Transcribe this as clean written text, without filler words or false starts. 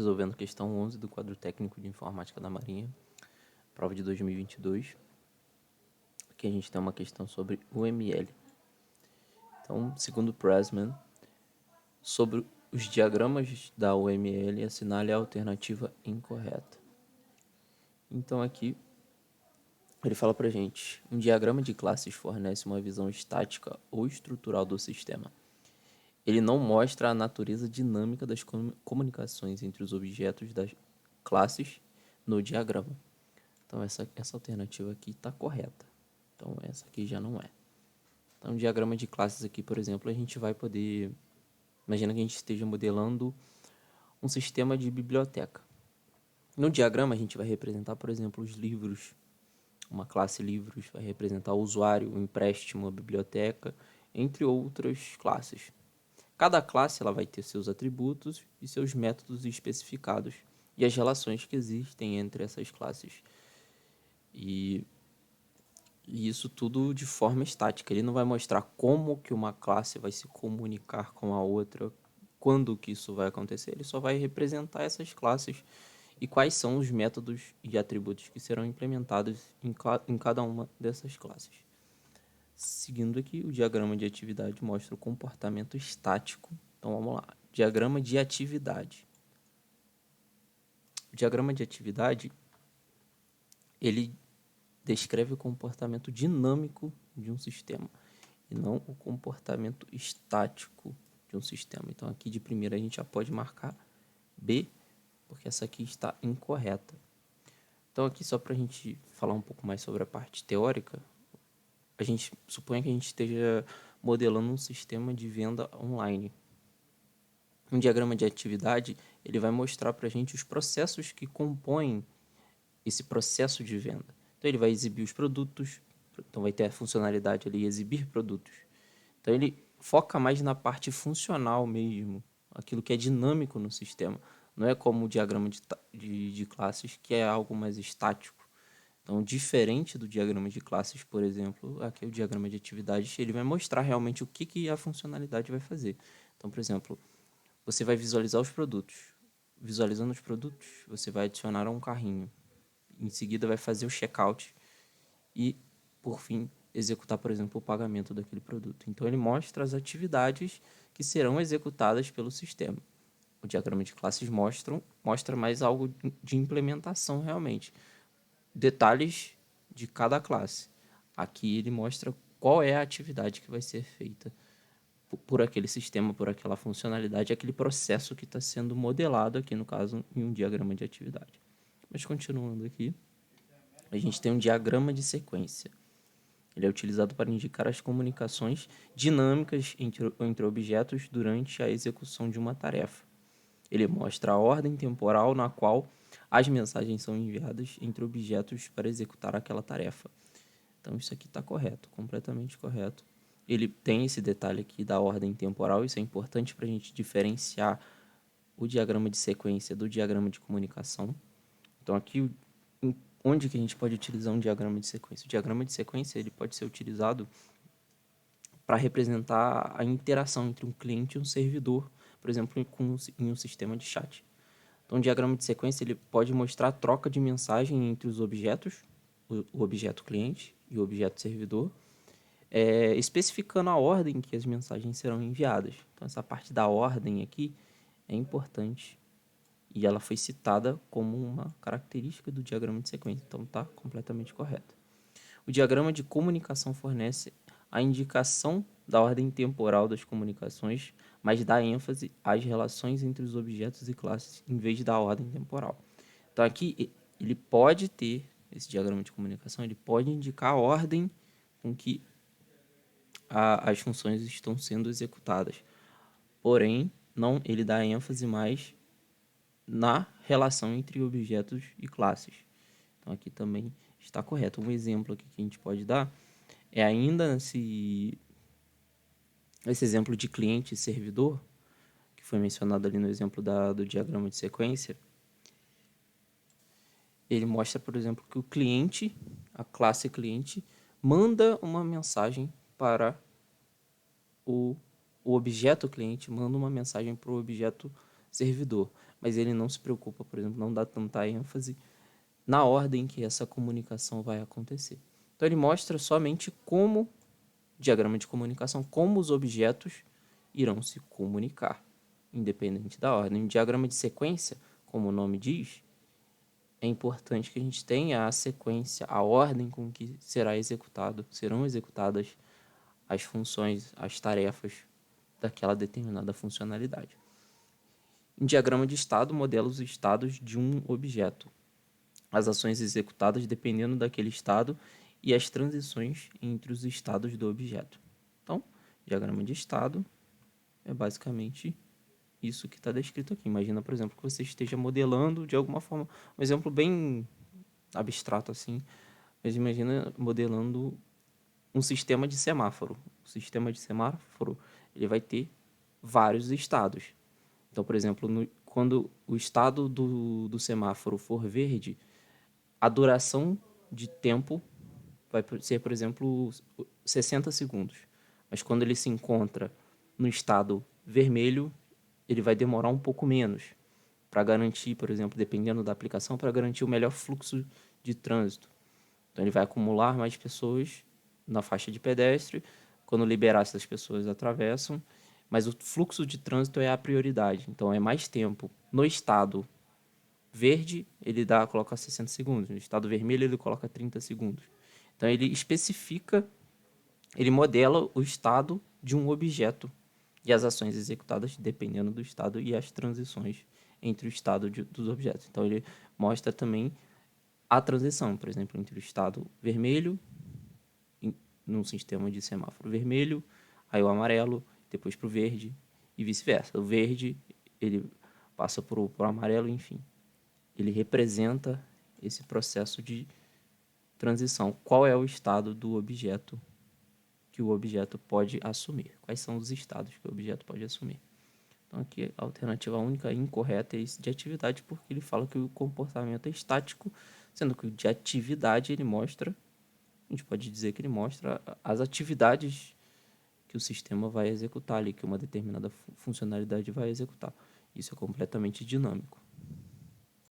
resolvendo a questão 11 do quadro técnico de informática da Marinha, prova de 2022. Aqui a gente tem uma questão sobre UML. Então, segundo Pressman, sobre os diagramas da UML, assinale a alternativa incorreta. Então aqui ele fala pra gente: um diagrama de classes fornece uma visão estática ou estrutural do sistema. Ele não mostra a natureza dinâmica das comunicações entre os objetos das classes no diagrama. Então essa alternativa aqui está correta. Então essa aqui já não é. Então o diagrama de classes aqui, por exemplo, a gente vai poder... Imagina que a gente esteja modelando um sistema de biblioteca. No diagrama a gente vai representar, por exemplo, os livros. Uma classe livros vai representar o usuário, o empréstimo, a biblioteca, entre outras classes. Cada classe ela vai ter seus atributos e seus métodos especificados e as relações que existem entre essas classes. E isso tudo de forma estática. Ele não vai mostrar como que uma classe vai se comunicar com a outra, quando que isso vai acontecer. Ele só vai representar essas classes e quais são os métodos e atributos que serão implementados em cada uma dessas classes. Seguindo aqui, o diagrama de atividade mostra o comportamento estático. Então vamos lá, diagrama de atividade. O diagrama de atividade, ele descreve o comportamento dinâmico de um sistema e não o comportamento estático de um sistema. Então aqui de primeira a gente já pode marcar B, porque essa aqui está incorreta. Então aqui só para a gente falar um pouco mais sobre a parte teórica, a gente supõe que a gente esteja modelando um sistema de venda online. Um diagrama de atividade, ele vai mostrar para a gente os processos que compõem esse processo de venda. Então ele vai exibir os produtos, então vai ter a funcionalidade ali, exibir produtos. Então ele foca mais na parte funcional mesmo, aquilo que é dinâmico no sistema. Não é como o diagrama de classes, que é algo mais estático. Então, diferente do diagrama de classes, por exemplo, aqui é o diagrama de atividades, ele vai mostrar realmente o que a funcionalidade vai fazer. Então, por exemplo, você vai visualizar os produtos. Visualizando os produtos, você vai adicionar um carrinho. Em seguida, vai fazer o checkout e, por fim, executar, por exemplo, o pagamento daquele produto. Então, ele mostra as atividades que serão executadas pelo sistema. O diagrama de classes mostra mais algo de implementação realmente. Detalhes de cada classe. Aqui ele mostra qual é a atividade que vai ser feita por aquele sistema, por aquela funcionalidade, aquele processo que está sendo modelado aqui, no caso, em um diagrama de atividade. Mas continuando aqui, a gente tem um diagrama de sequência. Ele é utilizado para indicar as comunicações dinâmicas entre objetos durante a execução de uma tarefa. Ele mostra a ordem temporal na qual as mensagens são enviadas entre objetos para executar aquela tarefa. Então isso aqui está correto, completamente correto. Ele tem esse detalhe aqui da ordem temporal, isso é importante para a gente diferenciar o diagrama de sequência do diagrama de comunicação. Então aqui, onde que a gente pode utilizar um diagrama de sequência? O diagrama de sequência ele pode ser utilizado para representar a interação entre um cliente e um servidor, por exemplo, em um sistema de chat. Então, o diagrama de sequência ele pode mostrar a troca de mensagem entre os objetos, o objeto cliente e o objeto servidor, especificando a ordem que as mensagens serão enviadas. Então, essa parte da ordem aqui é importante e ela foi citada como uma característica do diagrama de sequência, então está completamente correto. O diagrama de comunicação fornece a indicação da ordem temporal das comunicações, mas dá ênfase às relações entre os objetos e classes em vez da ordem temporal. Então aqui ele pode ter, esse diagrama de comunicação, ele pode indicar a ordem com que as funções estão sendo executadas. Porém, não, ele dá ênfase mais na relação entre objetos e classes. Então aqui também está correto. Um exemplo aqui que a gente pode dar é ainda esse exemplo de cliente e servidor, que foi mencionado ali no exemplo do diagrama de sequência. Ele mostra, por exemplo, que o cliente, a classe cliente, manda uma mensagem para o objeto cliente, manda uma mensagem para o objeto servidor. mas ele não se preocupa, por exemplo, não dá tanta ênfase na ordem que essa comunicação vai acontecer. Então ele mostra somente como, diagrama de comunicação, como os objetos irão se comunicar, independente da ordem. Um diagrama de sequência, como o nome diz, é importante que a gente tenha a sequência, a ordem com que serão executadas as funções, as tarefas daquela determinada funcionalidade. Em diagrama de estado, modela os estados de um objeto, as ações executadas dependendo daquele estado e as transições entre os estados do objeto. Então, diagrama de estado é basicamente isso que está descrito aqui. Imagina, por exemplo, que você esteja modelando de alguma forma, um exemplo bem abstrato assim, mas imagina modelando um sistema de semáforo. O sistema de semáforo ele vai ter vários estados. Então, por exemplo, quando o estado do semáforo for verde, a duração de tempo vai ser, por exemplo, 60 segundos. Mas quando ele se encontra no estado vermelho, ele vai demorar um pouco menos para garantir, por exemplo, dependendo da aplicação, para garantir o melhor fluxo de trânsito. Então ele vai acumular mais pessoas na faixa de pedestre, quando liberar essas pessoas atravessam, mas o fluxo de trânsito é a prioridade, então é mais tempo. No estado verde, ele coloca 60 segundos, no estado vermelho ele coloca 30 segundos. Então ele especifica, ele modela o estado de um objeto e as ações executadas dependendo do estado e as transições entre o estado dos objetos. Então ele mostra também a transição, por exemplo, entre o estado vermelho, num sistema de semáforo vermelho, aí o amarelo, depois para o verde e vice-versa. O verde ele passa para o amarelo, enfim. Ele representa esse processo de transição. Qual é o estado do objeto que o objeto pode assumir? Quais são os estados que o objeto pode assumir? Então aqui a alternativa única incorreta é esse de atividade, porque ele fala que o comportamento é estático, sendo que o de atividade ele mostra, a gente pode dizer que ele mostra as atividades que o sistema vai executar ali, que uma determinada funcionalidade vai executar. Isso é completamente dinâmico.